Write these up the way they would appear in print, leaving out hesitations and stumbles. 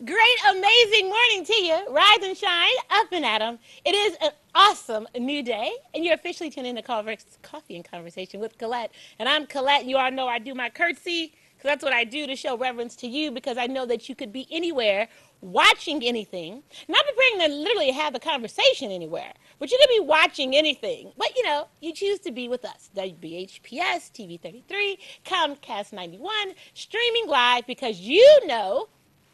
Great, amazing morning to you. Rise and shine, up and at 'em. It is an awesome new day, and you're officially tuned in to Coffee and Conversation with Collette. And I'm Collette, and you all know I do my curtsy, because that's what I do to show reverence to you, because I know that you could be anywhere watching anything. Not preparing to literally have a conversation anywhere, but you could be watching anything. But, you know, you choose to be with us. WBHPS, TV 33, Comcast 91, streaming live, because you know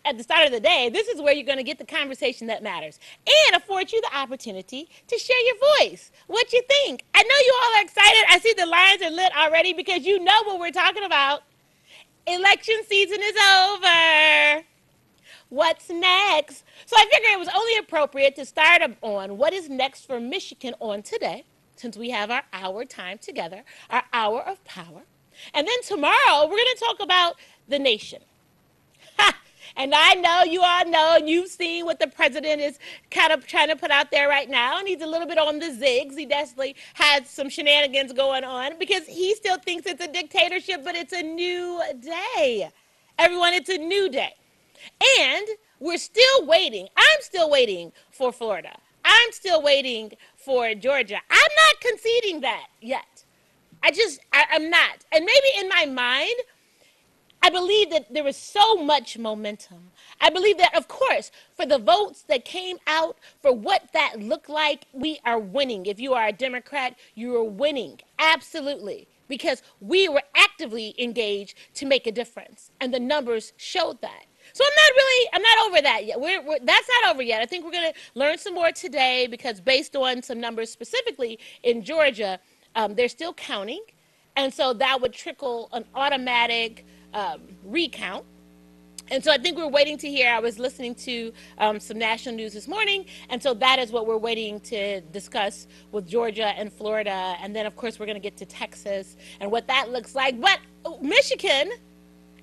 at the start of the day, this is where you're going to get the conversation that matters and afford you the opportunity to share your voice. What you think? I know you all are excited. I see the lines are lit already because you know what we're talking about. Election season is over. What's next? So I figured it was only appropriate to start on what is next for Michigan on today, since we have our hour time together, our hour of power. And then tomorrow, we're going to talk about the nation. And I know you all know, and you've seen what the president is kind of trying to put out there right now, and he's a little bit on the zigs. He definitely has some shenanigans going on because he still thinks it's a dictatorship, but it's a new day. Everyone, it's a new day. And we're still waiting. I'm still waiting for Florida. I'm still waiting for Georgia. I'm not conceding that yet. I'm not. And maybe in my mind, I believe that there was so much momentum. I believe that, of course, for the votes that came out, for what that looked like, we are winning. If you are a Democrat, you are winning. Absolutely. Because we were actively engaged to make a difference. And the numbers showed that. So I'm not over that yet. That's not over yet. I think we're going to learn some more today because based on some numbers specifically in Georgia, they're still counting. And so that would trickle an automatic recount. And so I think we're waiting to hear. I was listening to some national news this morning, and so that is what we're waiting to discuss with Georgia and Florida. And then, of course, we're going to get to Texas and what that looks like. But Michigan,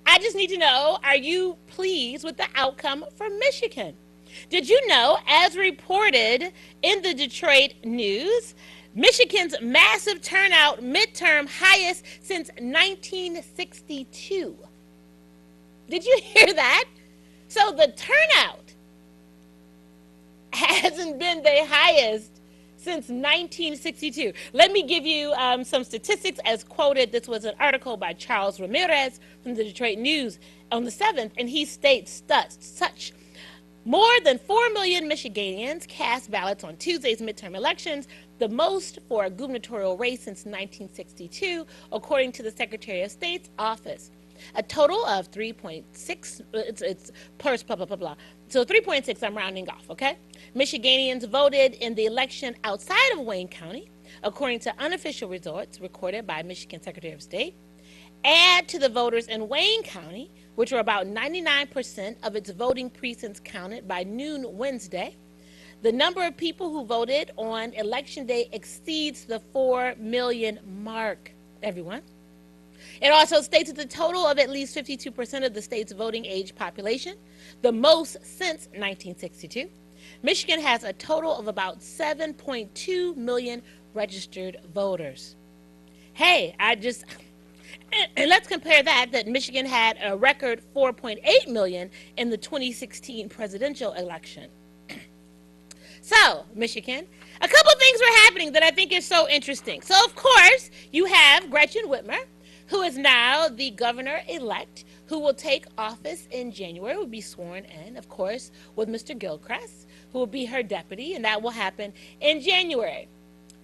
I just need to know, are you pleased with the outcome for Michigan? Did you know, as reported in the Detroit News, Michigan's massive turnout midterm highest since 1962. Did you hear that? So the turnout hasn't been the highest since 1962. Let me give you some statistics as quoted. This was an article by Charles Ramirez from the Detroit News on the 7th, and he states such. More than 4 million Michiganians cast ballots on Tuesday's midterm elections, the most for a gubernatorial race since 1962, according to the Secretary of State's office. A total of 3.6, it's plus blah, blah, blah, blah. So 3.6, I'm rounding off, okay? Michiganians voted in the election outside of Wayne County, according to unofficial results recorded by Michigan Secretary of State. Add to the voters in Wayne County, which were about 99% of its voting precincts counted by noon Wednesday. The number of people who voted on Election Day exceeds the 4 million mark, everyone. It also states that the total of at least 52% of the state's voting age population, the most since 1962. Michigan has a total of about 7.2 million registered voters. Hey, and let's compare that Michigan had a record 4.8 million in the 2016 presidential election. So, Michigan, a couple things were happening that I think is so interesting. So, of course, you have Gretchen Whitmer, who is now the governor-elect, who will take office in January, will be sworn in, of course, with Mr. Gilchrist, who will be her deputy, and that will happen in January.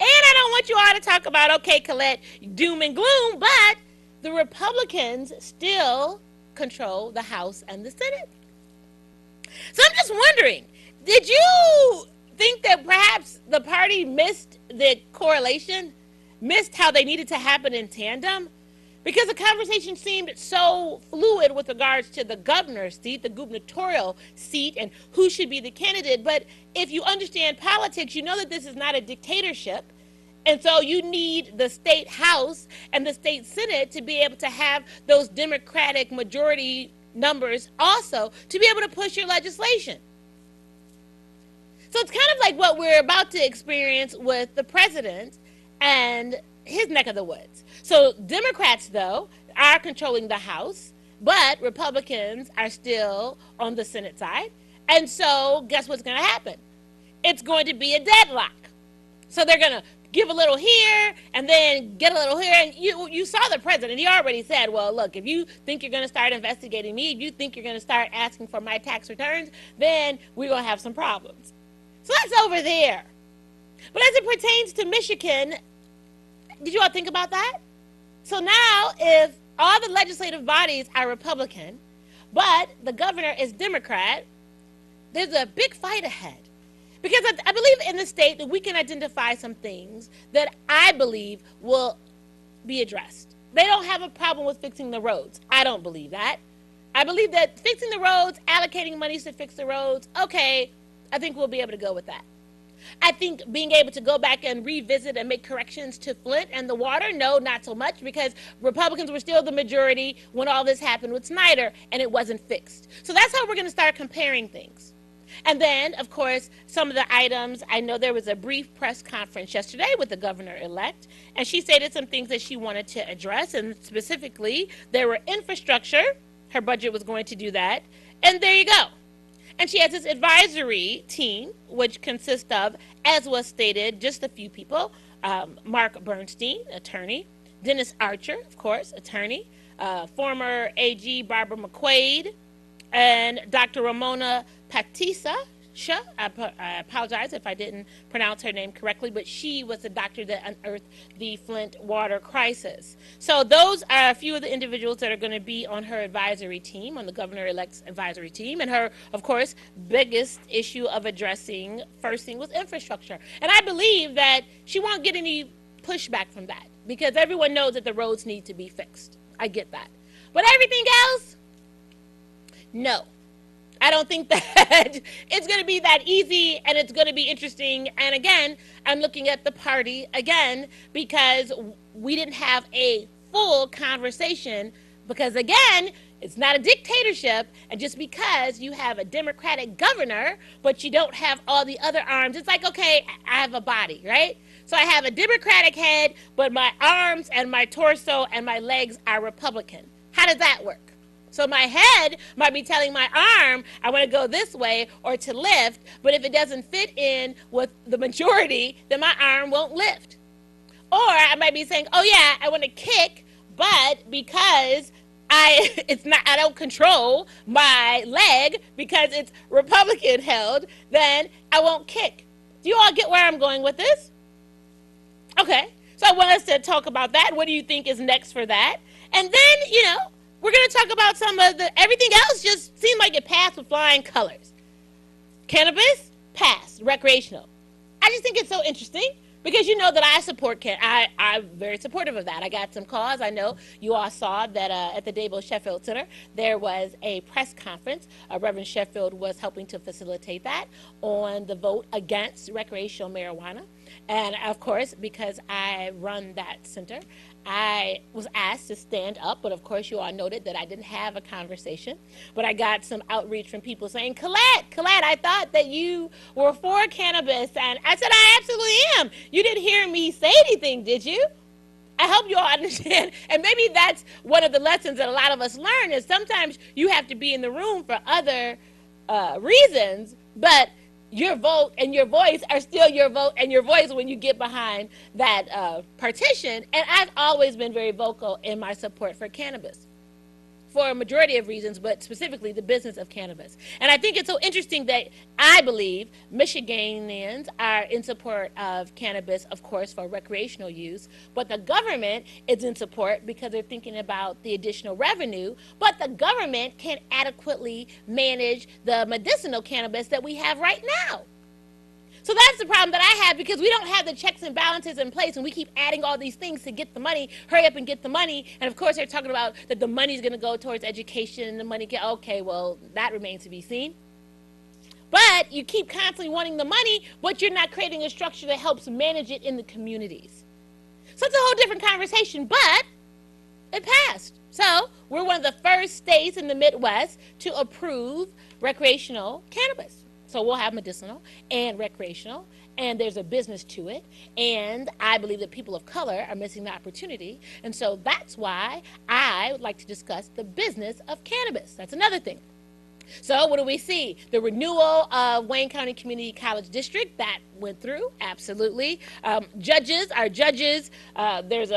And I don't want you all to talk about, okay, Collette, doom and gloom, but the Republicans still control the House and the Senate. So I'm just wondering, did you think that perhaps the party missed the correlation, missed how they needed to happen in tandem, because the conversation seemed so fluid with regards to the governor's seat, the gubernatorial seat, and who should be the candidate. But if you understand politics, you know that this is not a dictatorship. And so you need the state house and the state senate to be able to have those Democratic majority numbers also to be able to push your legislation. So it's kind of like what we're about to experience with the president and his neck of the woods. So Democrats, though, are controlling the House, but Republicans are still on the Senate side. And so guess what's going to happen? It's going to be a deadlock. So they're going to give a little here and then get a little here. And you saw the president. He already said, well, look, if you think you're going to start investigating me, if you think you're going to start asking for my tax returns, then we're going to have some problems. So that's over there. But as it pertains to Michigan, did you all think about that? So now if all the legislative bodies are Republican, but the governor is Democrat, there's a big fight ahead. Because I believe in the state that we can identify some things that I believe will be addressed. They don't have a problem with fixing the roads. I don't believe that. I believe that fixing the roads, allocating monies to fix the roads, okay, I think we'll be able to go with that. I think being able to go back and revisit and make corrections to Flint and the water, no, not so much, because Republicans were still the majority when all this happened with Snyder and it wasn't fixed. So that's how we're going to start comparing things. And then, of course, some of the items, I know there was a brief press conference yesterday with the governor-elect, and she stated some things that she wanted to address, and specifically, there were infrastructure. Her budget was going to do that, and there you go. And she has this advisory team, which consists of, as was stated, just a few people, Mark Bernstein, attorney, Dennis Archer, of course, attorney, former AG Barbara McQuaid, and Dr. Ramona Patisa. I apologize if I didn't pronounce her name correctly, but she was the doctor that unearthed the Flint water crisis. So those are a few of the individuals that are going to be on her advisory team, on the governor-elect's advisory team. And her, of course, biggest issue of addressing first thing was infrastructure. And I believe that she won't get any pushback from that because everyone knows that the roads need to be fixed. I get that. But everything else, no. I don't think that it's going to be that easy and it's going to be interesting. And again, I'm looking at the party again because we didn't have a full conversation because, again, it's not a dictatorship. And just because you have a Democratic governor, but you don't have all the other arms, it's like, okay, I have a body, right? So I have a Democratic head, but my arms and my torso and my legs are Republican. How does that work? So my head might be telling my arm, I want to go this way or to lift, but if it doesn't fit in with the majority, then my arm won't lift. Or I might be saying, oh yeah, I want to kick, but because I don't control my leg because it's Republican held, then I won't kick. Do you all get where I'm going with this? Okay, so I want us to talk about that. What do you think is next for that? And then, we're going to talk about some of everything else just seemed like it passed with flying colors. Cannabis, passed. Recreational. I just think it's so interesting because you know that I support I'm very supportive of that. I got some calls. I know you all saw that at the Dabo Sheffield Center, there was a press conference. Reverend Sheffield was helping to facilitate that on the vote against recreational marijuana. And of course, because I run that center, I was asked to stand up, but of course you all noted that I didn't have a conversation. But I got some outreach from people saying, Collette, I thought that you were for cannabis. And I said, I absolutely am. You didn't hear me say anything, did you? I hope you all understand. And maybe that's one of the lessons that a lot of us learn is sometimes you have to be in the room for other reasons, but your vote and your voice are still your vote and your voice when you get behind that partition. And I've always been very vocal in my support for cannabis for a majority of reasons, but specifically the business of cannabis. And I think it's so interesting that I believe Michiganians are in support of cannabis, of course, for recreational use, but the government is in support because they're thinking about the additional revenue, but the government can't adequately manage the medicinal cannabis that we have right now. So that's the problem that I have, because we don't have the checks and balances in place, and we keep adding all these things to get the money. Hurry up and get the money. And of course, they're talking about that the money's going to go towards education, and the money okay, well, that remains to be seen. But you keep constantly wanting the money, but you're not creating a structure that helps manage it in the communities. So it's a whole different conversation, but it passed. So we're one of the first states in the Midwest to approve recreational cannabis. So we'll have medicinal and recreational, and there's a business to it. And I believe that people of color are missing the opportunity. And so that's why I would like to discuss the business of cannabis. That's another thing. So what do we see? The renewal of Wayne County Community College District, that went through, absolutely. Our judges, there's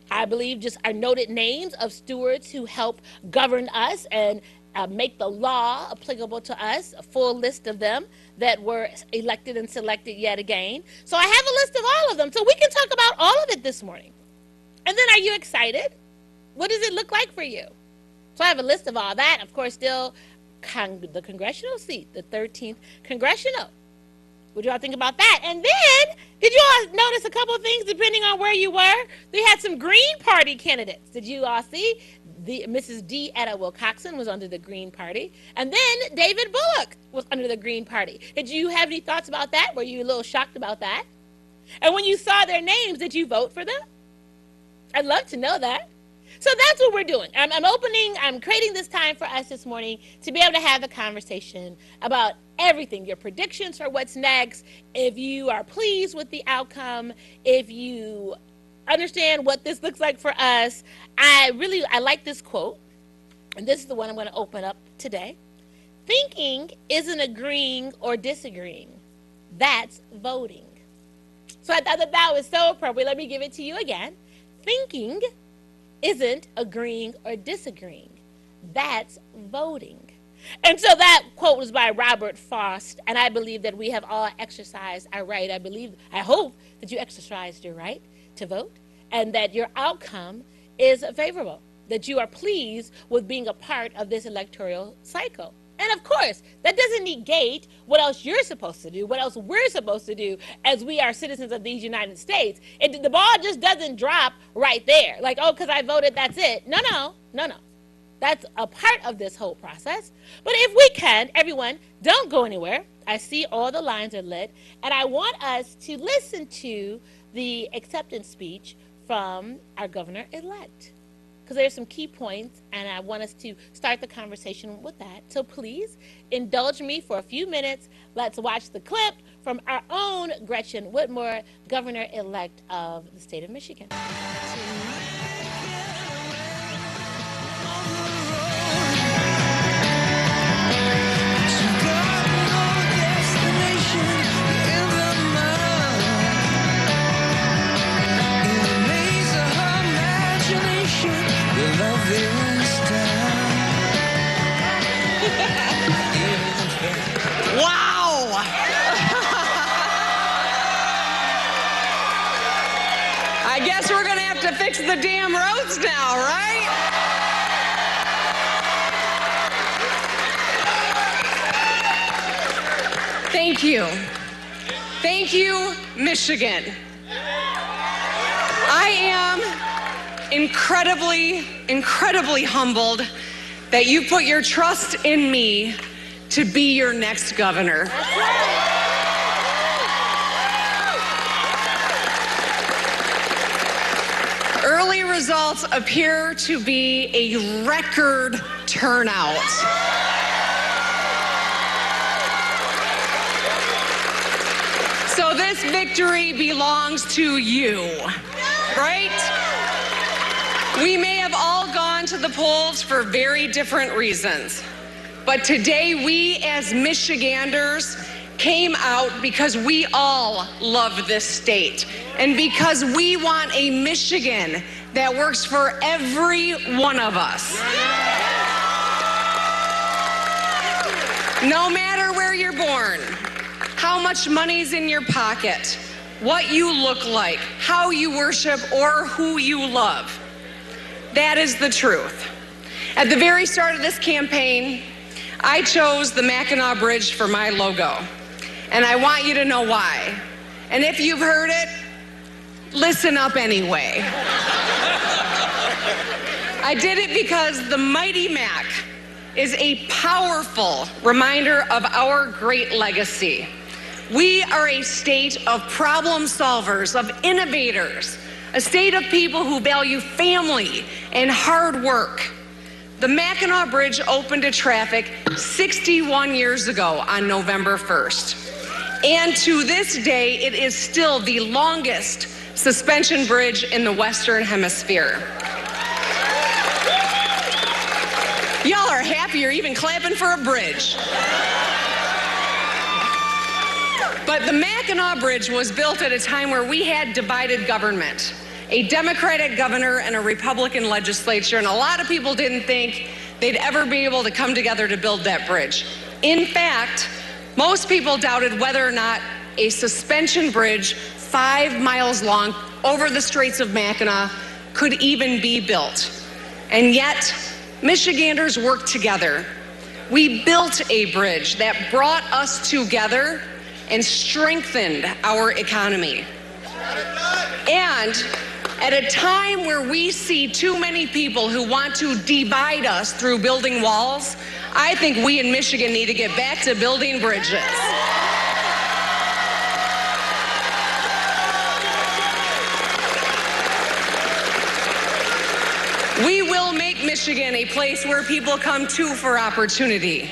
I believe, just our noted names of stewards who help govern us and make the law applicable to us, a full list of them that were elected and selected yet again. So I have a list of all of them, so we can talk about all of it this morning. And then, are you excited? What does it look like for you? So I have a list of all that. Of course, still the congressional seat, the 13th congressional. What do y'all think about that? And then, did you all notice a couple of things depending on where you were? They had some Green Party candidates. Did you all see? Mrs. D. Etta Wilcoxon was under the Green Party. And then David Bullock was under the Green Party. Did you have any thoughts about that? Were you a little shocked about that? And when you saw their names, did you vote for them? I'd love to know that. So that's what we're doing. I'm creating this time for us this morning to be able to have a conversation about everything, your predictions for what's next, if you are pleased with the outcome, if you understand what this looks like for us. I like this quote, and this is the one I'm going to open up today. Thinking isn't agreeing or disagreeing. That's voting. So I thought that was so appropriate. Let me give it to you again. Thinking isn't agreeing or disagreeing. That's voting. And so that quote was by Robert Frost, and I believe that we have all exercised our right. I hope that you exercised your right to vote, and that your outcome is favorable, that you are pleased with being a part of this electoral cycle. And of course, that doesn't negate what else you're supposed to do, what else we're supposed to do as we are citizens of these United States. The ball just doesn't drop right there. Like, oh, because I voted, that's it. No. That's a part of this whole process. But if we can, everyone, don't go anywhere. I see all the lines are lit. And I want us to listen to the acceptance speech from our governor-elect, because there's some key points, and I want us to start the conversation with that. So please indulge me for a few minutes. Let's watch the clip from our own Gretchen Whitmer, governor-elect of the state of Michigan. Wow! I guess we're gonna have to fix the damn roads now, right? Thank you. Thank you, Michigan. I am incredibly humbled that you put your trust in me to be your next governor. Early results appear to be a record turnout. So this victory belongs to you, right? We may have all gone to the polls for very different reasons, but today we as Michiganders came out because we all love this state and because we want a Michigan that works for every one of us. No matter where you're born, how much money's in your pocket, what you look like, how you worship, or who you love. That is the truth. At the very start of this campaign, I chose the Mackinac Bridge for my logo. And I want you to know why. And if you've heard it, listen up anyway. I did it because the Mighty Mac is a powerful reminder of our great legacy. We are a state of problem solvers, of innovators, a state of people who value family and hard work. The Mackinac Bridge opened to traffic 61 years ago on November 1st. And to this day, it is still the longest suspension bridge in the Western Hemisphere. Y'all are happy you're even clapping for a bridge. But the Mackinac Bridge was built at a time where we had divided government, a Democratic governor and a Republican legislature, and a lot of people didn't think they'd ever be able to come together to build that bridge. In fact, most people doubted whether or not a suspension bridge 5 miles long over the Straits of Mackinac could even be built. And yet, Michiganders worked together. We built a bridge that brought us together and strengthened our economy. And at a time where we see too many people who want to divide us through building walls, I think we in Michigan need to get back to building bridges. We will make Michigan a place where people come to for opportunity,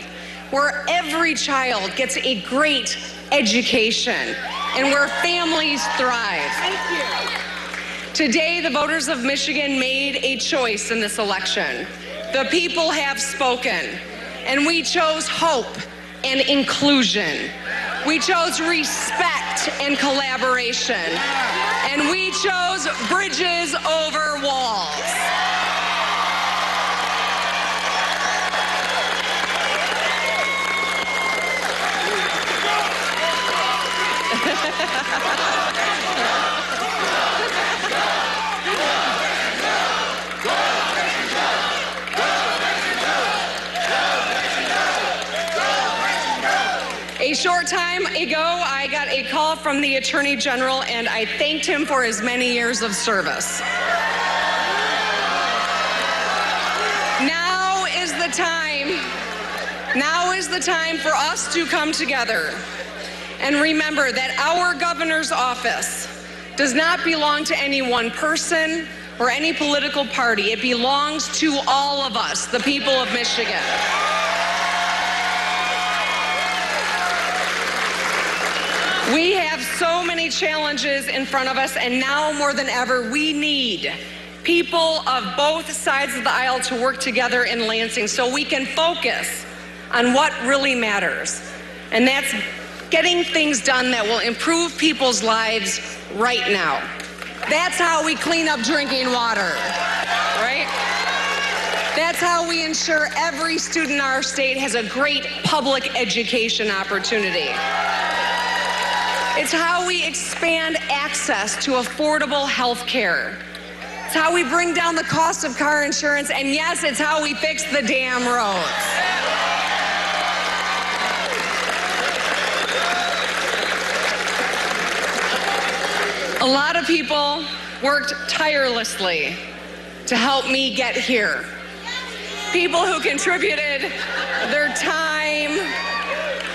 where every child gets a great education, and where families thrive. Thank you. Today, the voters of Michigan made a choice in this election. The people have spoken, and we chose hope and inclusion. We chose respect and collaboration, and we chose bridges over walls. A short time ago, I got a call from the Attorney General, and I thanked him for his many years of service. Now is the time for us to come together and remember that our governor's office does not belong to any one person or any political party. It belongs to all of us, the people of Michigan. We have so many challenges in front of us, and now more than ever, we need people of both sides of the aisle to work together in Lansing so we can focus on what really matters. And that's getting things done that will improve people's lives right now. That's how we clean up drinking water, right? That's how we ensure every student in our state has a great public education opportunity. It's how we expand access to affordable health care. It's how we bring down the cost of car insurance, and yes, it's how we fix the damn roads. A lot of people worked tirelessly to help me get here. People who contributed their time,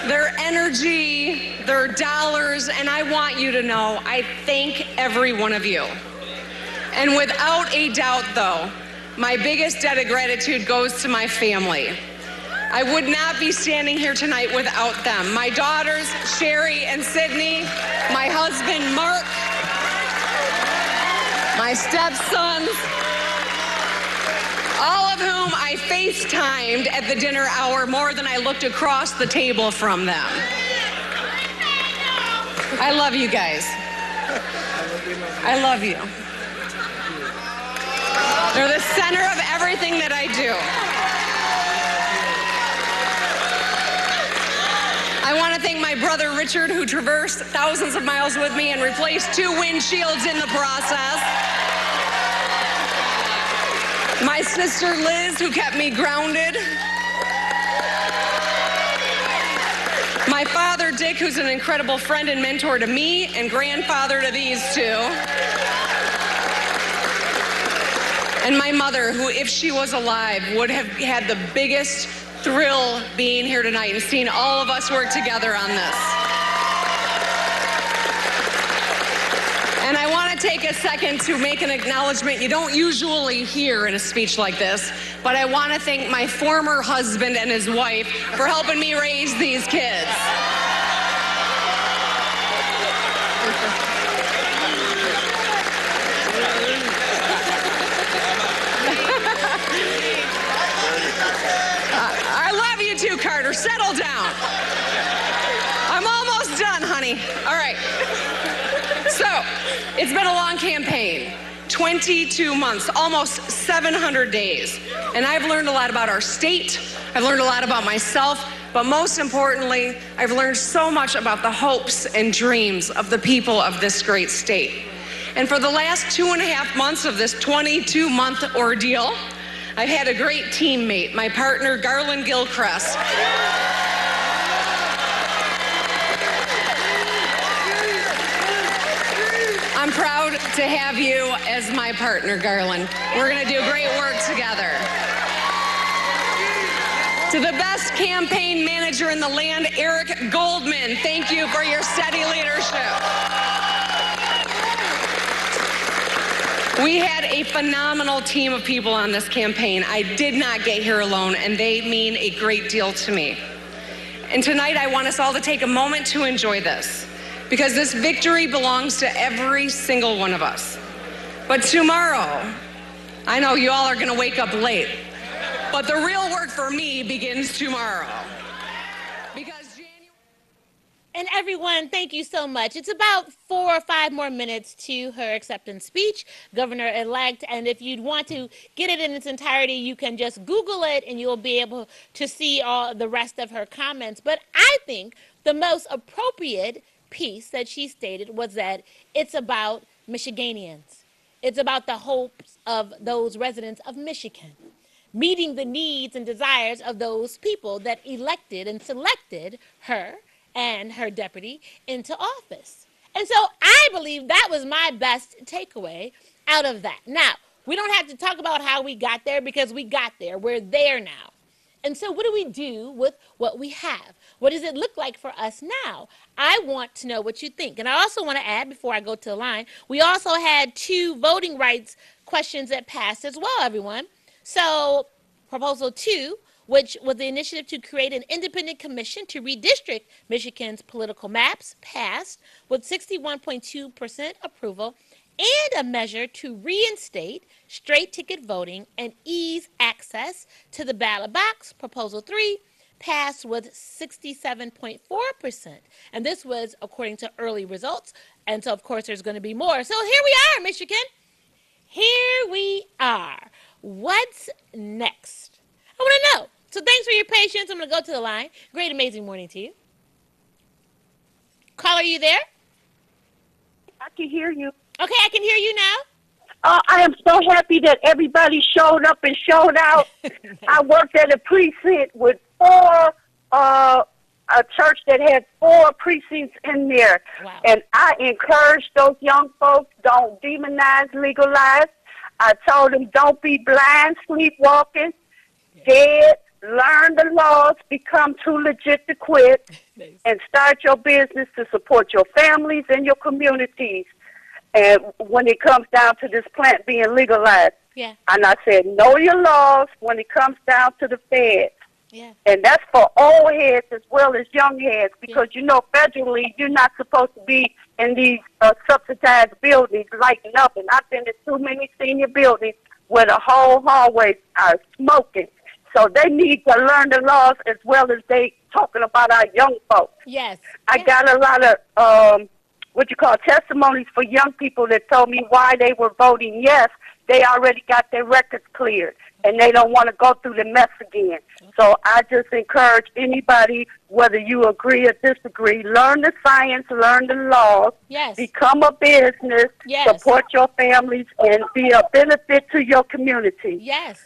their energy, their dollars, and I want you to know, I thank every one of you. And without a doubt, though, my biggest debt of gratitude goes to my family. I would not be standing here tonight without them. My daughters, Sherry and Sydney, my husband, Mark, my stepsons, all of whom I FaceTimed at the dinner hour more than I looked across the table from them. I love you guys. I love you. They're the center of everything that I do. I want to thank my brother Richard, who traversed thousands of miles with me and replaced 2 windshields in the process. My sister Liz, who kept me grounded. My father, Dick, who's an incredible friend and mentor to me and grandfather to these two. And my mother, who, if she was alive, would have had the biggest thrill being here tonight and seeing all of us work together on this. And I want to take a second to make an acknowledgement you don't usually hear in a speech like this, but I want to thank my former husband and his wife for helping me raise these kids. I love you too, Carter. Settle down. I'm almost done, honey. All right. So, it's been a long campaign, 22 months, almost 700 days. And I've learned a lot about our state. I've learned a lot about myself. But most importantly, I've learned so much about the hopes and dreams of the people of this great state. And for the last 2.5 months of this 22-month ordeal, I've had a great teammate, my partner, Garland Gilchrist. I'm proud to have you as my partner, Garland. We're going to do great work together. To the best campaign manager in the land, Eric Goldman, thank you for your steady leadership. We had a phenomenal team of people on this campaign. I did not get here alone, and they mean a great deal to me. And tonight, I want us all to take a moment to enjoy this, because this victory belongs to every single one of us. But tomorrow, I know you all are going to wake up late, but the real work for me begins tomorrow. And everyone, thank you so much. It's about 4 or 5 more minutes to her acceptance speech, Governor-elect. And if you'd want to get it in its entirety, you can just Google it and you'll be able to see all the rest of her comments. But I think the most appropriate piece that she stated was that it's about Michiganians. It's about the hopes of those residents of Michigan, meeting the needs and desires of those people that elected and selected her and her deputy into office. And so I believe that was my best takeaway out of that. Now, we don't have to talk about how we got there because we got there. We're there now. And so what do we do with what we have? What does it look like for us now? I want to know what you think. And I also want to add, before I go to the line, we also had 2 voting rights questions that passed as well, everyone. So Proposal 2, which was the initiative to create an independent commission to redistrict Michigan's political maps, passed with 61.2% approval, and a measure to reinstate straight ticket voting and ease access to the ballot box, Proposal 3, passed with 67.4%. And this was according to early results. And so, of course, there's going to be more. So here we are, Michigan. Here we are. What's next? I want to know. So thanks for your patience. I'm going to go to the line. Great, amazing morning to you. Caller, are you there? I can hear you. Okay, I can hear you now. I am so happy that everybody showed up and showed out. I worked at a precinct with 4, a church that had 4 precincts in there. Wow. And I encourage those young folks, don't demonize, legalize. I told them, don't be blind, sleepwalking, dead. Learn the laws, become too legit to quit, Nice. and start your business to support your families and your communities. And when it comes down to this plant being legalized, Yeah, and I said, know your laws when it comes down to the feds. yeah, And that's for old heads as well as young heads, because, you know, federally, you're not supposed to be in these subsidized buildings lighting up. And I've been to too many senior buildings where the whole hallways are smoking. So they need to learn the laws as well as they talking about our young folks. yes. I yeah. got a lot of testimonies for young people that told me why they were voting yes. They already got their records cleared, and they don't want to go through the mess again. So I just encourage anybody, whether you agree or disagree, learn the science, learn the laws, Yes. become a business, Yes. support your families, and be a benefit to your community. Yes.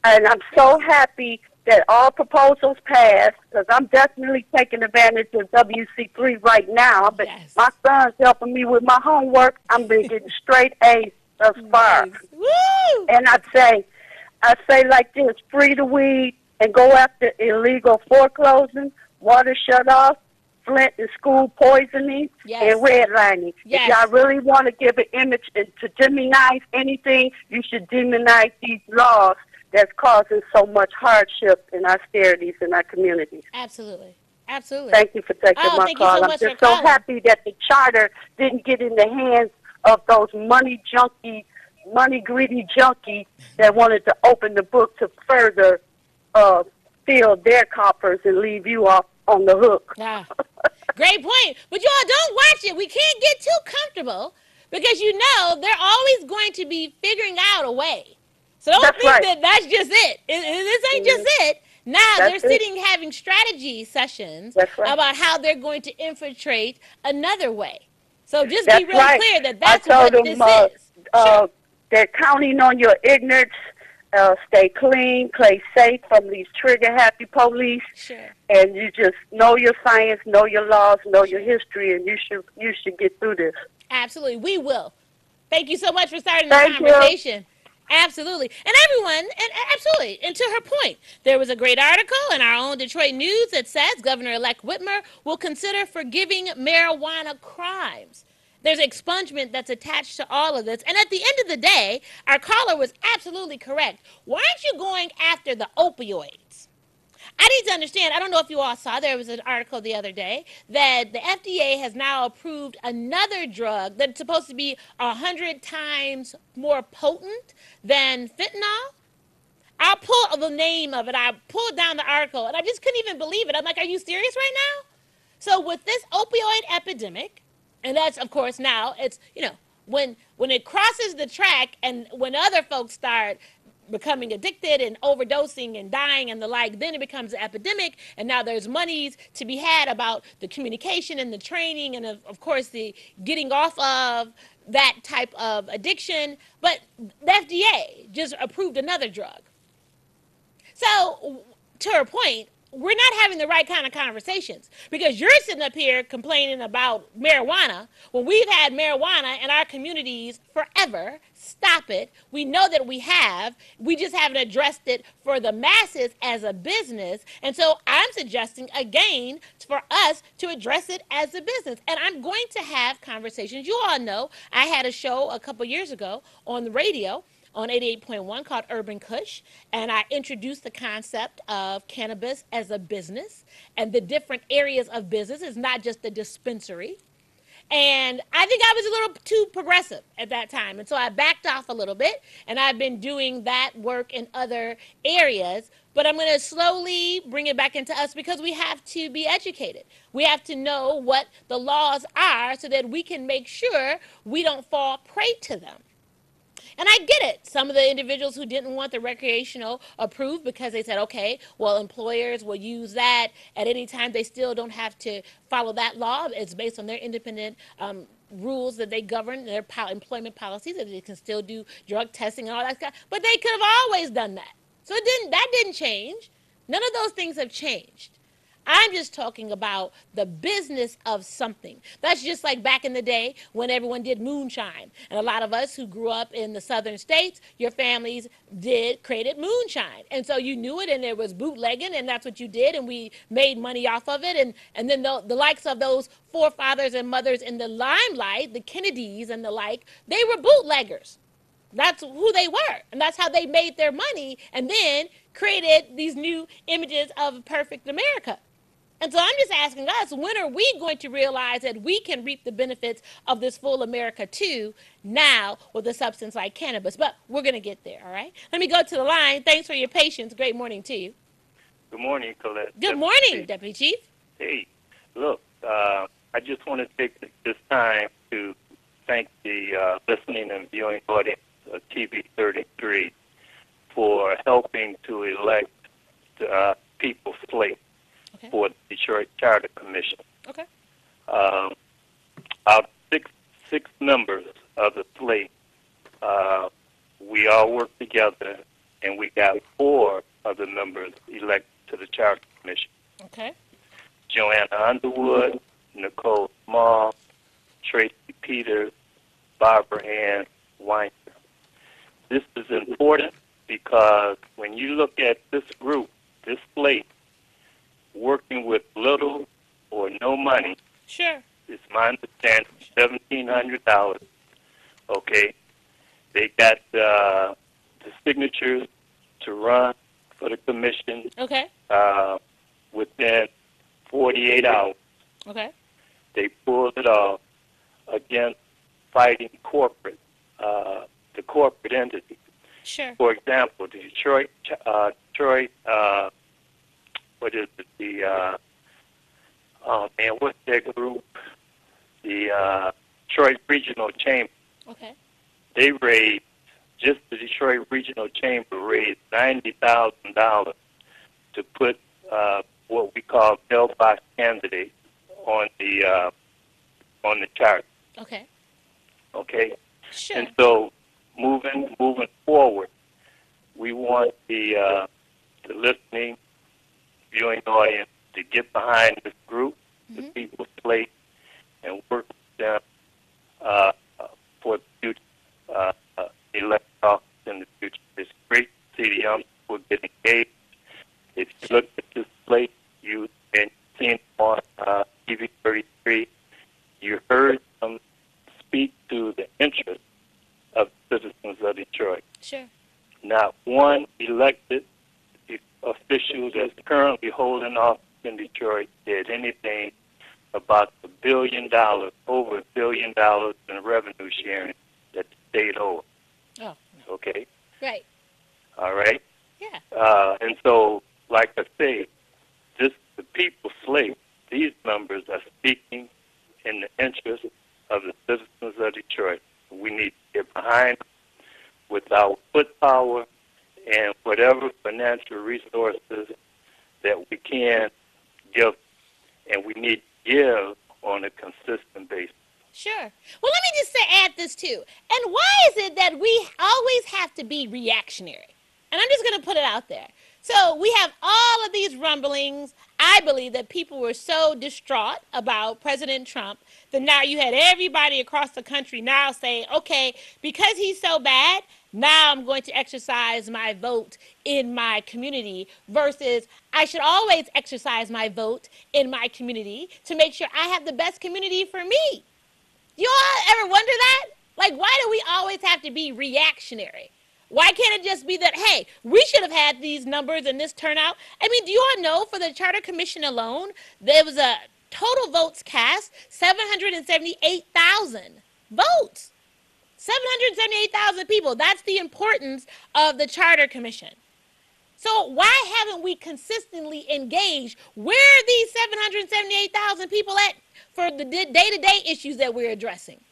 And I'm so happy that all proposals pass, because I'm definitely taking advantage of WC3 right now. But Yes. my son's helping me with my homework. I'm been getting straight A's thus far. Nice. Woo! And I say like this, free the weed and go after illegal foreclosing, water shut off, Flint and school poisoning, Yes. and redlining. Yes. If y'all really want to give an image and to demonize anything, you should demonize these laws that's causing so much hardship and austerities in our communities. Absolutely. Absolutely. Thank you for taking my thank you call. so I'm much just for so calling. happy that the charter didn't get in the hands of those money greedy junkies that wanted to open the book to further fill their coffers and leave you off on the hook. Ah, great point. But you all don't watch it. We can't get too comfortable because you know they're always going to be figuring out a way. So don't That's think right. that that's just it. This ain't just it. Now That's they're it. sitting having strategy sessions That's right. about how they're going to infiltrate another way. So just That's be really right. clear that I that's told what them, this is. Sure. they're counting on your ignorance. Stay clean, play safe from these trigger-happy police, Sure. and you just know your science, know your laws, know your history, and you should get through this. Absolutely. We will. Thank you so much for starting the Thank you. conversation. Absolutely. And everyone, and absolutely. And to her point, there was a great article in our own Detroit News that says Governor-elect Whitmer will consider forgiving marijuana crimes. There's expungement that's attached to all of this. And at the end of the day, our caller was absolutely correct. Why aren't you going after the opioids? I need to understand, I don't know if you all saw, there was an article the other day that the FDA has now approved another drug that's supposed to be 100 times more potent than fentanyl. I'll pull the name of it. I pulled down the article and I just couldn't even believe it. I'm like, are you serious right now? So with this opioid epidemic, and that's of course now it's, when it crosses the track and when other folks start becoming addicted and overdosing and dying and the like, then it becomes an epidemic, and now there's monies to be had about the communication and the training and of course the getting off of that type of addiction. But the FDA just approved another drug. So to her point, we're not having the right kind of conversations because you're sitting up here complaining about marijuana when we've had marijuana in our communities forever. Stop it. We know that we have. We just haven't addressed it for the masses as a business. And so I'm suggesting again for us to address it as a business. And I'm going to have conversations. You all know I had a show a couple years ago on the radio on 88.1 called Urban Kush, and I introduced the concept of cannabis as a business and the different areas of business. It's not just the dispensary. And I think I was a little too progressive at that time. And so I backed off a little bit, and I've been doing that work in other areas. But I'm going to slowly bring it back into us because we have to be educated. We have to know what the laws are so that we can make sure we don't fall prey to them. And I get it. Some of the individuals who didn't want the recreational approved because they said, okay, well, employers will use that at any time. They still don't have to follow that law. It's based on their independent rules that they govern, their employment policies, that they can still do drug testing and all that stuff. But they could have always done that. So that didn't change. None of those things have changed. I'm just talking about the business of something. That's just like back in the day when everyone did moonshine. And a lot of us who grew up in the southern states, your families created moonshine. And so you knew it and there was bootlegging and that's what you did and we made money off of it. And then the likes of those forefathers and mothers in the limelight, the Kennedys and the like, they were bootleggers. That's who they were. And that's how they made their money and then created these new images of perfect America. And so I'm just asking us, when are we going to realize that we can reap the benefits of this full America too now with a substance like cannabis? But we're going to get there, all right? Let me go to the line. Thanks for your patience. Great morning to you. Good morning, Collette. Good morning, Deputy Chief. Hey, look, I just want to take this time to thank the listening and viewing audience of TV 33 for helping to elect People Slate for the Detroit Charter Commission. Okay. Out of six members of the slate, we all worked together, and we got 4 of the members elected to the Charter Commission. Okay. Joanna Underwood, Nicole Small, Tracy Peters, Barbara Ann Weiner. This is important because when you look at this group, this slate, working with little or no money, Sure. it's my understanding, $1,700. Okay, they got the signatures to run for the commission Okay. within 48 hours. Okay. They pulled it off against fighting the corporate entity. Sure. For example, the Detroit, what is it? What's that group? The Detroit Regional Chamber. Okay. They raised, just the Detroit Regional Chamber raised $90,000 to put what we call mailbox candidates on the chart. Okay. Okay. Sure. And so moving forward, we want the listening, viewing audience to get behind this group, the people slate, and work with them for the future elected office in the future. It's great to see the young people get engaged. If you look at this slate, and seen it on TV 33, you heard them speak to the interests of the citizens of Detroit. Sure. Not one elected official that's currently holding office in Detroit did anything about the over $1 billion in revenue sharing that the state owes. Oh. Okay? Right. All right? Yeah. And so, like I say, the people slate, these members are speaking in the interest of the citizens of Detroit. We need to get behind them with our foot power and whatever financial resources that we can give, and we need to give on a consistent basis. Sure. Well, let me just add this too. And why is it that we always have to be reactionary? And I'm just going to put it out there. So we have all of these rumblings. I believe that people were so distraught about President Trump that now you had everybody across the country now saying, okay, because he's so bad, now I'm going to exercise my vote in my community versus I should always exercise my vote in my community to make sure I have the best community for me. You all ever wonder that? Like, why do we always have to be reactionary? Why can't it just be that, hey, we should have had these numbers and this turnout? I mean, do you all know for the Charter Commission alone, there was a total votes cast, 778,000 votes. 778,000 people. That's the importance of the Charter Commission. So why haven't we consistently engaged? Where are these 778,000 people at for the day-to-day issues that we're addressing?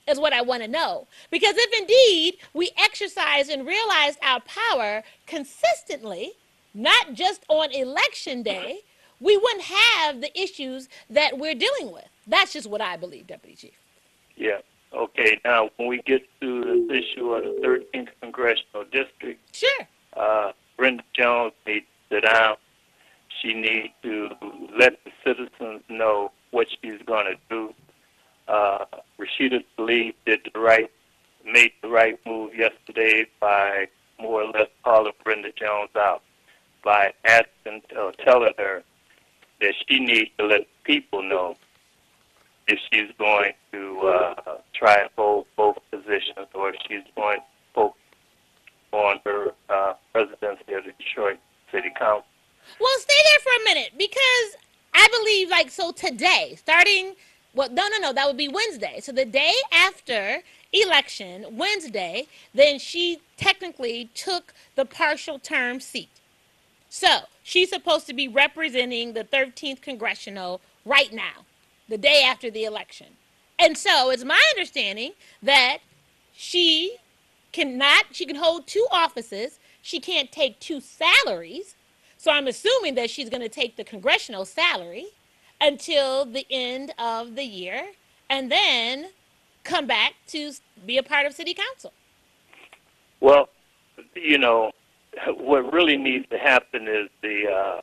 Is what I want to know. Because if indeed we exercise and realize our power consistently, not just on election day, we wouldn't have the issues that we're dealing with. That's just what I believe, Deputy Chief. Yeah. Okay. Now, when we get to this issue of the 13th Congressional District, sure. Brenda Jones needs to sit down. She needs to let the citizens know what she's going to do. Rashida Tlaib made the right move yesterday by more or less calling Brenda Jones out, by asking or telling her that she needs to let people know if she's going to try and hold both positions or if she's going to focus on her presidency of the Detroit City Council. Well, stay there for a minute because I believe, so today, starting... Well, no, that would be Wednesday. So the day after election, Wednesday, then she technically took the partial term seat. So she's supposed to be representing the 13th Congressional right now, the day after the election. And so it's my understanding that she can hold two offices. She can't take two salaries. So I'm assuming that she's going to take the congressional salary until the end of the year, and then come back to be a part of City Council. Well, what really needs to happen is the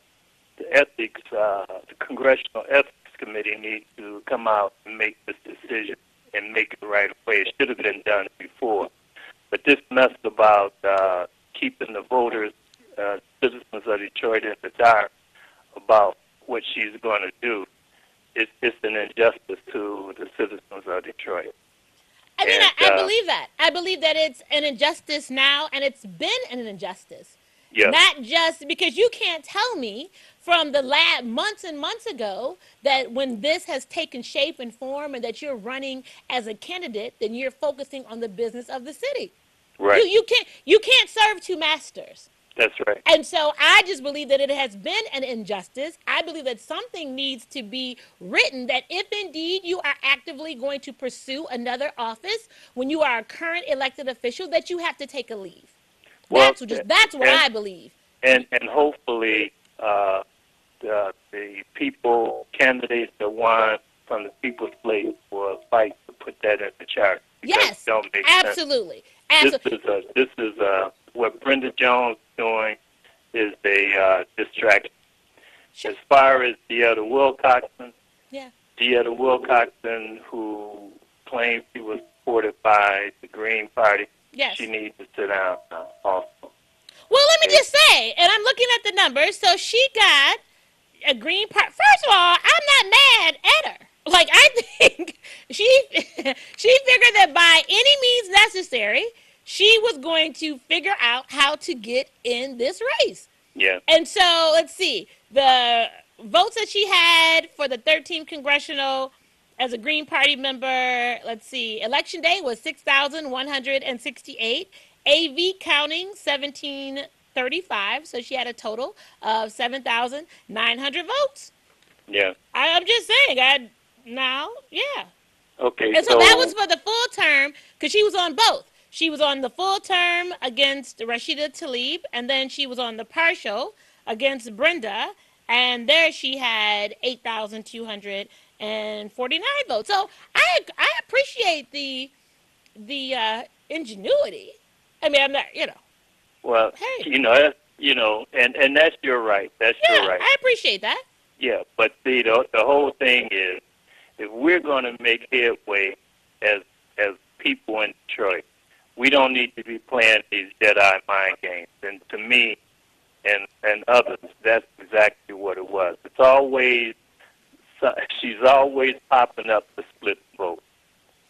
ethics, the Congressional Ethics Committee needs to come out and make this decision and make it right away. It should have been done before. But this mess about keeping the voters, citizens of Detroit, in the dark about what she's going to do, it's an injustice to the citizens of Detroit. I mean, And, I believe that. I believe that it's an injustice now, and it's been an injustice. yeah, Not just because you can't tell me from the last months and months ago that when this has taken shape and form and that you're running as a candidate, then you're focusing on the business of the city. right. You can't serve two masters. That's right. And so I just believe that it has been an injustice. I believe that something needs to be written that if indeed you are actively going to pursue another office when you are a current elected official, that you have to take a leave. Well, That's what I believe. And hopefully the people, candidates that won from the people's slate will fight to put that in the chart. Yes, it don't make absolutely. sense. Absolutely. This is what Brenda Jones is doing is a distraction. Sure. As far as Deetta Wilcoxon, Yeah. Deetta Wilcoxon, who claims she was supported by the Green Party, Yes. she needs to sit down also. Well, let me just say, and I'm looking at the numbers, so she got a Green Party. First of all, I'm not mad at her. Like, I think she figured that by any means necessary, she was going to figure out how to get in this race. Yeah. And so, let's see. The votes that she had for the 13th congressional as a Green Party member, let's see, election day was 6,168. AV counting 1,735. So she had a total of 7,900 votes. Yeah. I'm just saying, yeah. Okay. And so that was for the full term because she was on both. She was on the full term against Rashida Tlaib, and then she was on the partial against Brenda, and there she had 8,249 votes. So I appreciate the ingenuity. I mean, I'm not, Well, hey. and that's your right. That's Yeah, your right. I appreciate that. Yeah, but see, the whole thing is, if we're going to make headway as people in Detroit, we don't need to be playing these Jedi mind games. And to me, and others, that's exactly what it was. She's always popping up to split the vote,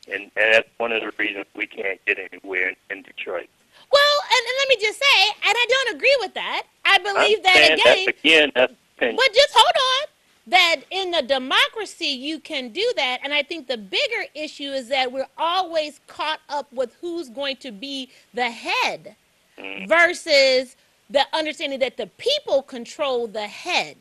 and that's one of the reasons we can't get anywhere in Detroit. Well, and let me just say, and I don't agree with that. I believe that That's opinion. But just hold on. That in the democracy you can do that, and I think the bigger issue is that we're always caught up with who's going to be the head versus the understanding that the people control the head.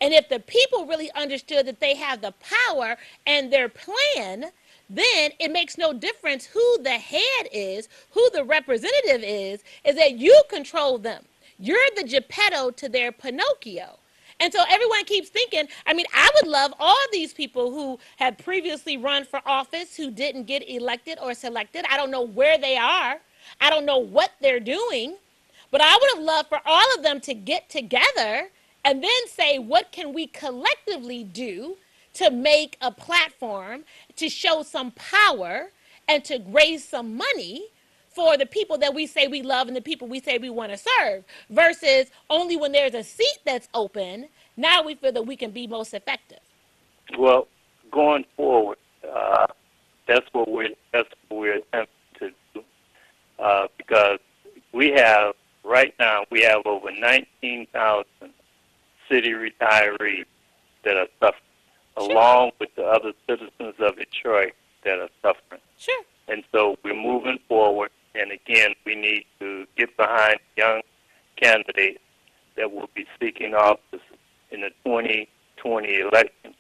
And if the people really understood that they have the power and their plan, then it makes no difference who the head is, who the representative is that you control them. You're the Geppetto to their Pinocchio. And so everyone keeps thinking, I mean, I would love all these people who had previously run for office who didn't get elected or selected. I don't know where they are. I don't know what they're doing. But I would have loved for all of them to get together and then say, what can we collectively do to make a platform, to show some power, and to raise some money for the people that we say we love and the people we say we want to serve, versus only when there's a seat that's open, now we feel that we can be most effective. Well, going forward, that's what we're attempting to do, because right now we have over 19,000 city retirees that are suffering, along with the other citizens of Detroit that are suffering. Sure. And so we're moving forward. And again, we need to get behind young candidates that will be seeking office in the 2020 election.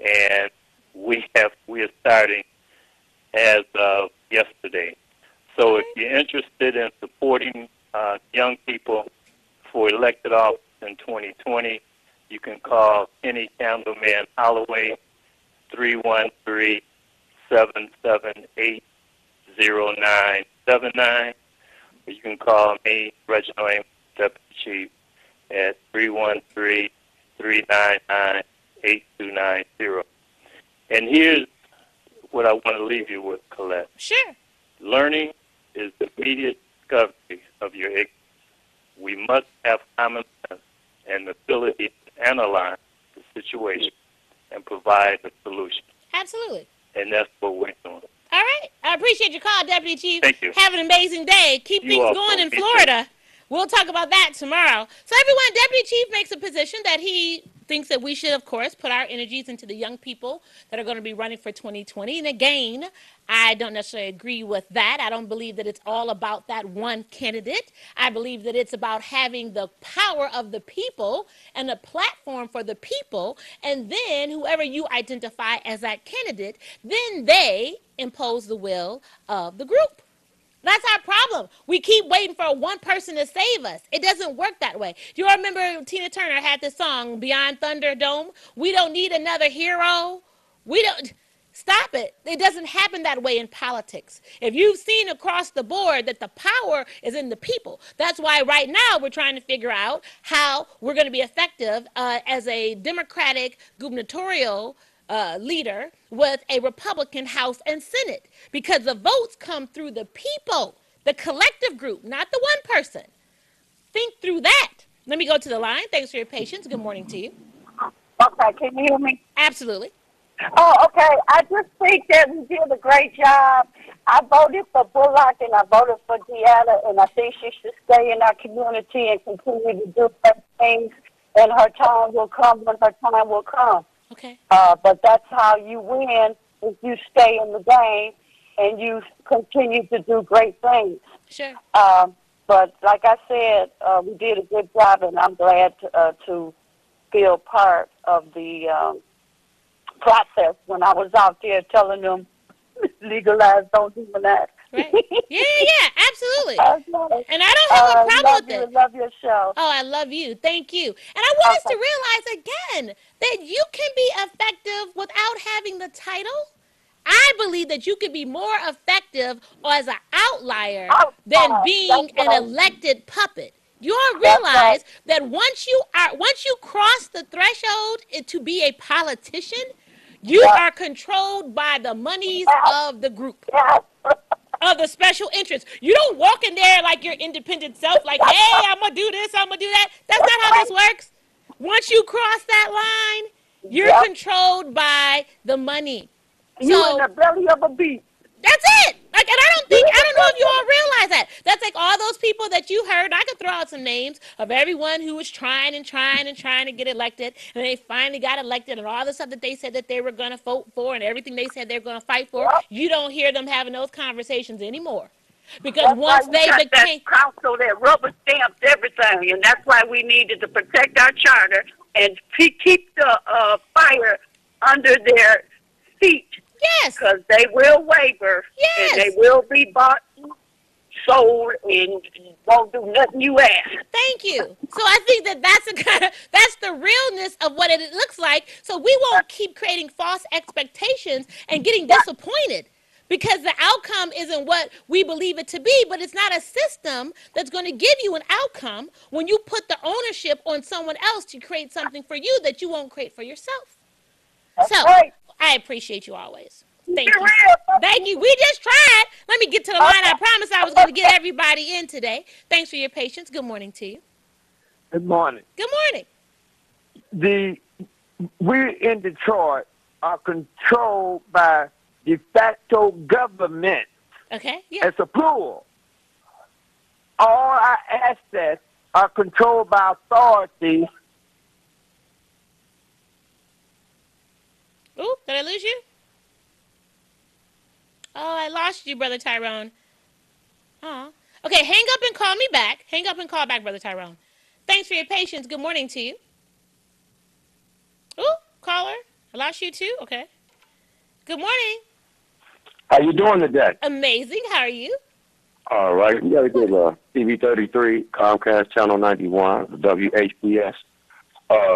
And we are starting as of yesterday. So if you're interested in supporting young people for elected office in 2020, you can call Kenny Candleman Holloway 313-778-0979, or you can call me, Reginald Deputy Chief at 313-399-8290. And here's what I want to leave you with, Collette. Sure. Learning is the immediate discovery of your ignorance. We must have common sense and the ability to analyze the situation and provide a solution. Absolutely. And that's what we're doing. All right. I appreciate your call, Deputy Chief. Thank you. Have an amazing day. Keep You things also. going in Me Florida. We'll talk about that tomorrow. So everyone, Deputy Chief makes a position that he thinks that we should, of course, put our energies into the young people that are going to be running for 2020. And again, I don't necessarily agree with that. I don't believe that it's all about that one candidate. I believe that it's about having the power of the people and a platform for the people. And then whoever you identify as that candidate, then they impose the will of the group. That's our problem. We keep waiting for one person to save us. It doesn't work that way. Do you remember Tina Turner had this song, Beyond Thunderdome? We don't need another hero. We don't. Stop it. It doesn't happen that way in politics. If you've seen across the board that the power is in the people, that's why right now we're trying to figure out how we're going to be effective as a Democratic gubernatorial leader with a Republican House and Senate, because the votes come through the people, the collective group, not the one person. Think through that. Let me go to the line. Thanks for your patience. Good morning to you. Okay, can you hear me? Absolutely. Oh, okay. I just think that we did a great job. I voted for Bullock and I voted for Deanna, and I think she should stay in our community and continue to do great things, and her time will come when her time will come. Okay. But that's how you win, is you stay in the game and you continue to do great things. Sure. But like I said, we did a good job, and I'm glad to feel part of the process when I was out there telling them legalize, don't do that. Right. Yeah, absolutely. And I don't have a problem with it. I love your show. Oh, I love you. Thank you. And I want us to realize again that you can be effective without having the title. I believe that you can be more effective as an outlier than being an elected puppet. You'll realize that once you cross the threshold to be a politician, you are controlled by the monies of the group. Of the special interest. You don't walk in there like your independent self, like, hey, I'm going to do this, I'm going to do that. That's not how this works. Once you cross that line, you're controlled by the money. You're in the belly of a beast. That's it. Like, and I don't know if you all realize that. That's like all those people that you heard. I could throw out some names of everyone who was trying to get elected, and they finally got elected, and all the stuff that they said that they were going to vote for, and everything they said they're going to fight for. You don't hear them having those conversations anymore, because that's once they became that council that rubber stamped everything, and that's why we needed to protect our charter and keep the fire under their feet. Yes. Because they will waver. Yes. And they will be bought, sold, and won't do nothing you ask. Thank you. So I think that's the realness of what it looks like. So we won't keep creating false expectations and getting disappointed, because the outcome isn't what we believe it to be, but it's not a system that's going to give you an outcome when you put the ownership on someone else to create something for you that you won't create for yourself. That's so right. I appreciate you always. Thank you. Thank you. We just tried. Let me get to the line. I promised I was going to get everybody in today. Thanks for your patience. Good morning to you. Good morning. Good morning. We in Detroit are controlled by de facto government. Okay. Yeah. It's a plural. All our assets are controlled by authority. Ooh, did I lose you? Oh, I lost you, Brother Tyrone. Oh. Okay, hang up and call me back. Hang up and call back, Brother Tyrone. Thanks for your patience. Good morning to you. Ooh, caller. I lost you too? Okay. Good morning. How you doing today? Amazing. How are you? All right. You got to give TV 33, Comcast Channel 91, WHBS,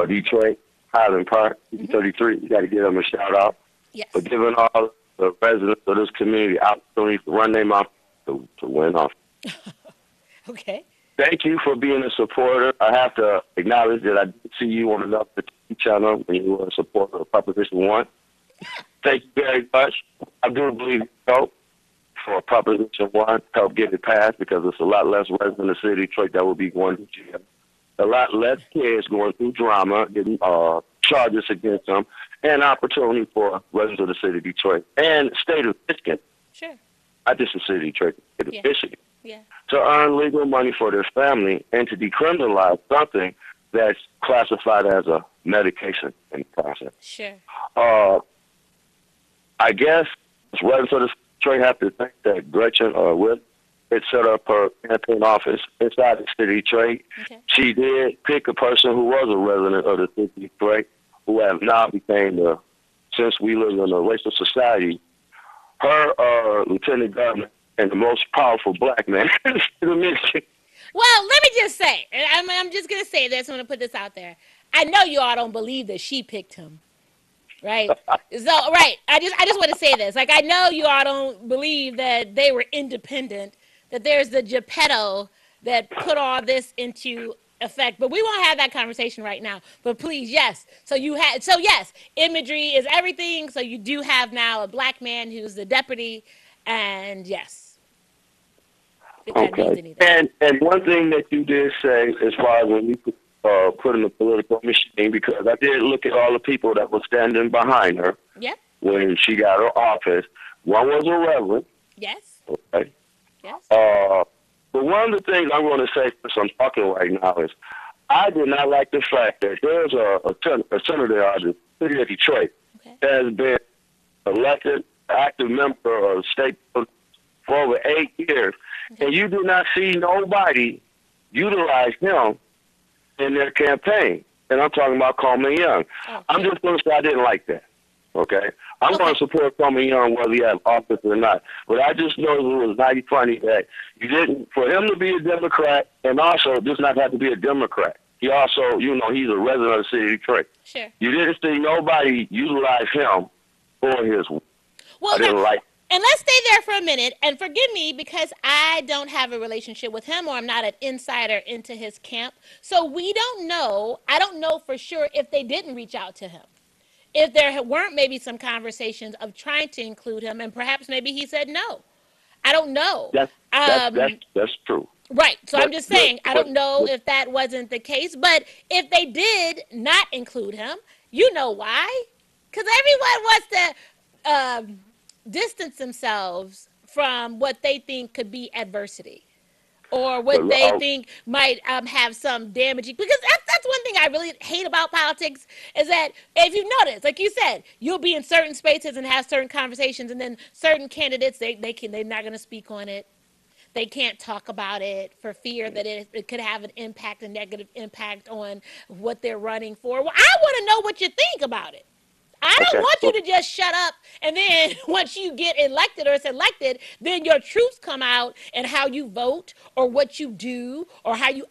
Detroit, Highland Park, TV 33. You got to give them a shout out for giving all the residents of this community opportunity to run their mouth to win off. Okay. thank you for being a supporter. I have to acknowledge that I did see you on another TV channel when you were a supporter of Proposition 1. Thank you very much. I do believe you help for Proposition 1, help get it passed, because it's a lot less residents in the city of Detroit that will be going to jail. A lot less kids going through drama, getting charges against them, and opportunity for residents of the city of Detroit and state of Michigan. Sure. Not just the city of Detroit, the state of Michigan. Yeah. To earn legal money for their family and to decriminalize something that's classified as a medication in the process. Sure. I guess residents of the Detroit have to think that Gretchen Wood had set up her campaign office inside the city of Detroit. Okay. She did pick a person who was a resident of the city of Detroit, who have now became since we live in a racial society, her lieutenant governor and the most powerful black man in the state of Michigan. Well, let me just say, and I'm just going to say this, I'm going to put this out there. I know you all don't believe that she picked him, right? Right. I just want to say this. Like, I know you all don't believe that they were independent, that there's the Geppetto that put all this into effect, but we won't have that conversation right now. But please, yes. So yes, imagery is everything. So you do have now a black man who's the deputy, and yes. If that means anything. And one thing that you did say, as far as when you put in the political machine, because I did look at all the people that were standing behind her. Yep. When she got her office. One was a reverend. Yes. Okay. Yes. But one of the things I'm going to say, since I'm talking right now, is I did not like the fact that there's a senator out of the city of Detroit that has been elected active member of the state for over 8 years, and you do not see nobody utilize him in their campaign. And I'm talking about Coleman Young. I'm just going to say I didn't like that. Okay? I'm going to support Coleman Young whether he has office or not. But I just know it was mighty funny that you didn't, for him to be a Democrat, and also just not have to be a Democrat. He also, he's a resident of the city of Detroit. Sure. You didn't see nobody utilize him for his work. Well, I didn't like. And let's stay there for a minute, and forgive me because I don't have a relationship with him, or I'm not an insider into his camp. So we don't know. I don't know for sure if they didn't reach out to him. If there weren't maybe some conversations of trying to include him, and perhaps maybe he said no. I don't know. That's true. Right. So I'm just saying, I don't know if that wasn't the case. But if they did not include him, you know why? Because everyone wants to distance themselves from what they think could be adversity, or what they think might have some damaging. Because that's one thing I really hate about politics, is that if you notice, like you said, you'll be in certain spaces and have certain conversations, and then certain candidates, they're not going to speak on it. They can't talk about it for fear that it could have an impact, a negative impact on what they're running for. Well, I want to know what you think about it. I don't want you to just shut up, and then once you get elected or selected, then your truths come out, and how you vote, or what you do, or how you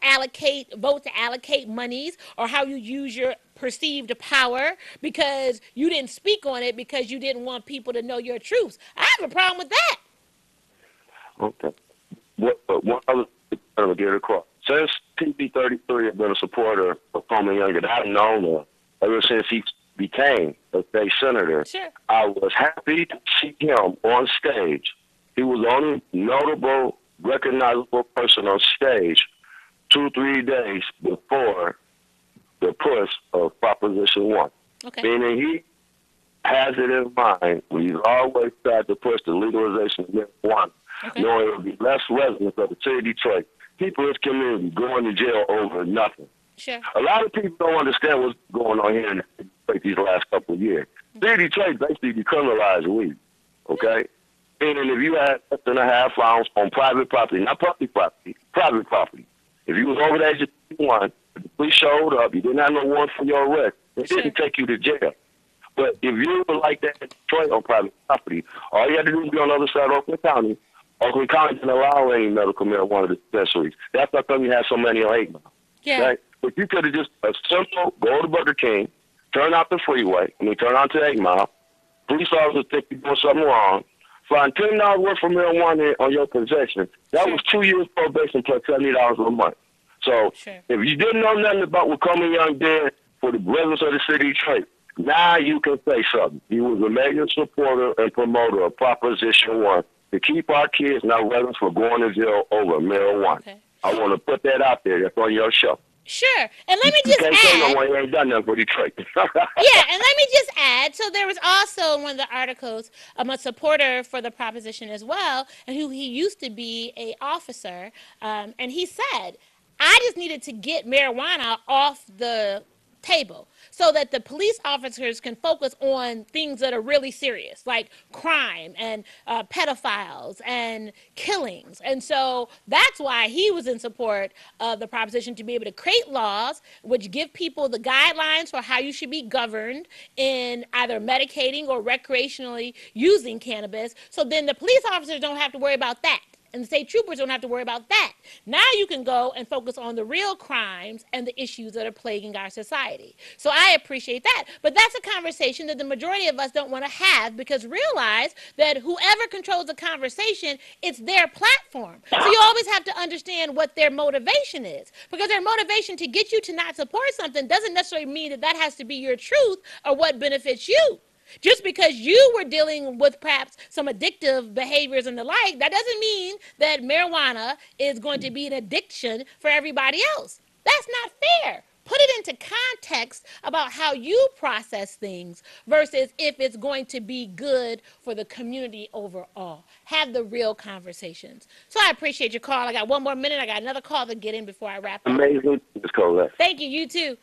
vote to allocate monies, or how you use your perceived power, because you didn't speak on it because you didn't want people to know your truths. I have a problem with that. Okay. One other thing to get across. Since TB33 has been a supporter of Coleman Young, and I've known her ever since he became a state senator. Sure. I was happy to see him on stage. He was the only notable, recognizable person on stage 2-3 days before the push of Proposition 1. Okay. Meaning he has it in mind. He's always tried to push the legalization of marijuana, knowing it would be less residents of the city of Detroit, people in this community going to jail over nothing. Sure. A lot of people don't understand what's going on here in Detroit these last couple of years. The city of Detroit basically decriminalized weed, okay? Meaning if you had less than a half ounce on private property, not public property, private property, if you was over the age of 21, the police showed up, you didn't have no warrant for your arrest, they didn't take you to jail. But if you were like that in Detroit on private property, all you had to do was be on the other side of Oakland County. Oakland County didn't allow any medical marijuana dispensaries. That's how come you have so many on 8 Mile. Yeah. Right? But you could have just a simple go to Burger King, turn out the freeway, turn onto 8 Mile. Police officers think you're doing something wrong, find $10 worth of marijuana on your possession. That was 2 years probation plus $70 a month. So if you didn't know nothing about what Coleman Young did for the residents of the city of Detroit, now you can say something. He was a major supporter and promoter of Proposition 1 to keep our kids and our residents from going to jail over marijuana. Okay. I want to put that out there. That's on your show. Sure. And let me You just can't say no add. more. You ain't done nothing for Detroit. Yeah, and let me just add. So there was also in one of the articles a supporter for the proposition as well, and who he used to be a officer, and he said, I just needed to get marijuana off the table so that the police officers can focus on things that are really serious, like crime and pedophiles and killings. And so that's why he was in support of the proposition to be able to create laws which give people the guidelines for how you should be governed in either medicating or recreationally using cannabis. So then the police officers don't have to worry about that. And the state troopers don't have to worry about that. Now you can go and focus on the real crimes and the issues that are plaguing our society. So I appreciate that. But that's a conversation that the majority of us don't want to have, because realize that whoever controls the conversation, it's their platform. So you always have to understand what their motivation is. Because their motivation to get you to not support something doesn't necessarily mean that that has to be your truth or what benefits you. Just because you were dealing with perhaps some addictive behaviors and the like, that doesn't mean that marijuana is going to be an addiction for everybody else. That's not fair. Put it into context about how you process things versus if it's going to be good for the community overall. Have the real conversations. So I appreciate your call. I got one more minute. I got another call to get in before I wrap up. Amazing. It's Collette. Thank you. You too.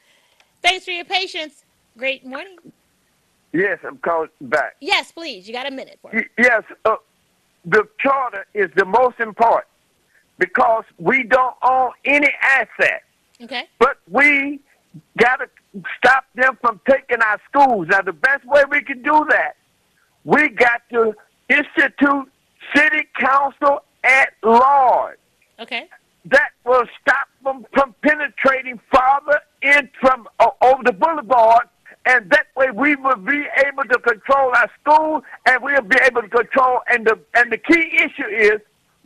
Thanks for your patience. Great morning. Yes, I'm calling back. Yes, please. You got a minute for me. Yes, the charter is the most important because we don't own any assets. Okay. But we got to stop them from taking our schools. Now, the best way we can do that, we got to institute city council at large. Okay. That will stop them from penetrating farther in from over the boulevard. And that way we will be able to control our school, and we'll be able to control, and the key issue is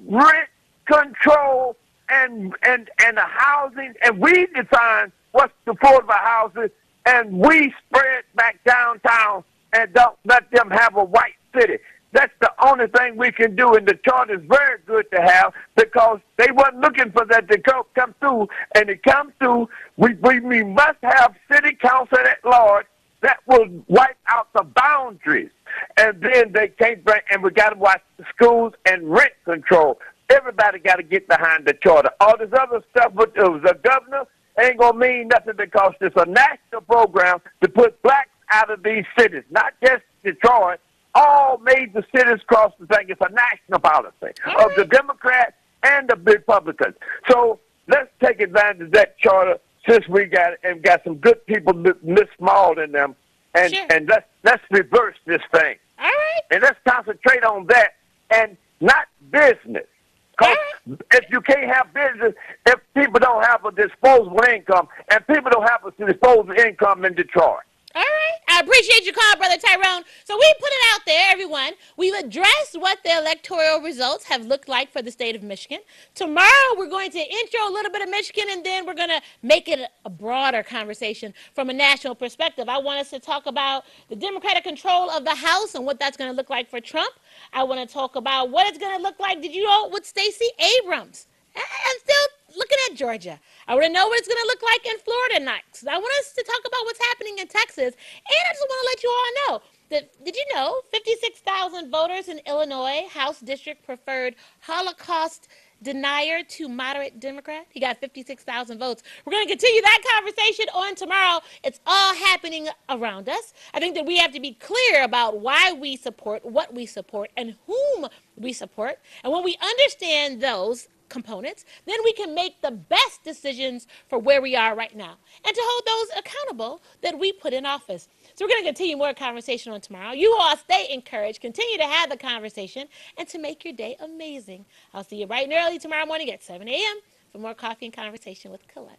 rent control and the housing, and we define what's affordable housing, and we spread back downtown and don't let them have a white city. That's the only thing we can do, and the charter is very good to have because they weren't looking for that to come through, and it comes through. We must have city council at large that will wipe out the boundaries, and then they can't bring. And we got to watch the schools and rent control. Everybody got to get behind the charter. All this other stuff with the governor ain't gonna mean nothing because it's a national program to put blacks out of these cities, not just Detroit. All major cities across the thing. It's a national policy of the Democrats and the Republicans. So let's take advantage of that charter since we got it and got some good people, Miss Small in them, and let's reverse this thing. All right. And let's concentrate on that and not business. Because if you can't have business, if people don't have a disposable income, and people don't have a disposable income in Detroit. All right. I appreciate your call, Brother Tyrone. So we put it out there, everyone. We've addressed what the electoral results have looked like for the state of Michigan. Tomorrow, we're going to intro a little bit of Michigan, and then we're going to make it a broader conversation from a national perspective. I want us to talk about the Democratic control of the House and what that's going to look like for Trump. I want to talk about what it's going to look like, did you know, with Stacey Abrams. I'm still looking at Georgia. I want to know what it's going to look like in Florida next. I want us to talk about what's happening in Texas. And I just want to let you all know that, did you know, 56,000 voters in Illinois, House District preferred Holocaust denier to moderate Democrat. He got 56,000 votes. We're going to continue that conversation on tomorrow. It's all happening around us. I think that we have to be clear about why we support, what we support, and whom we support. And when we understand those components, then we can make the best decisions for where we are right now and to hold those accountable that we put in office. So we're going to continue more conversation on tomorrow. You all stay encouraged, continue to have the conversation, and to make your day amazing. I'll see you bright and early tomorrow morning at 7 a.m. for more coffee and conversation with Collette.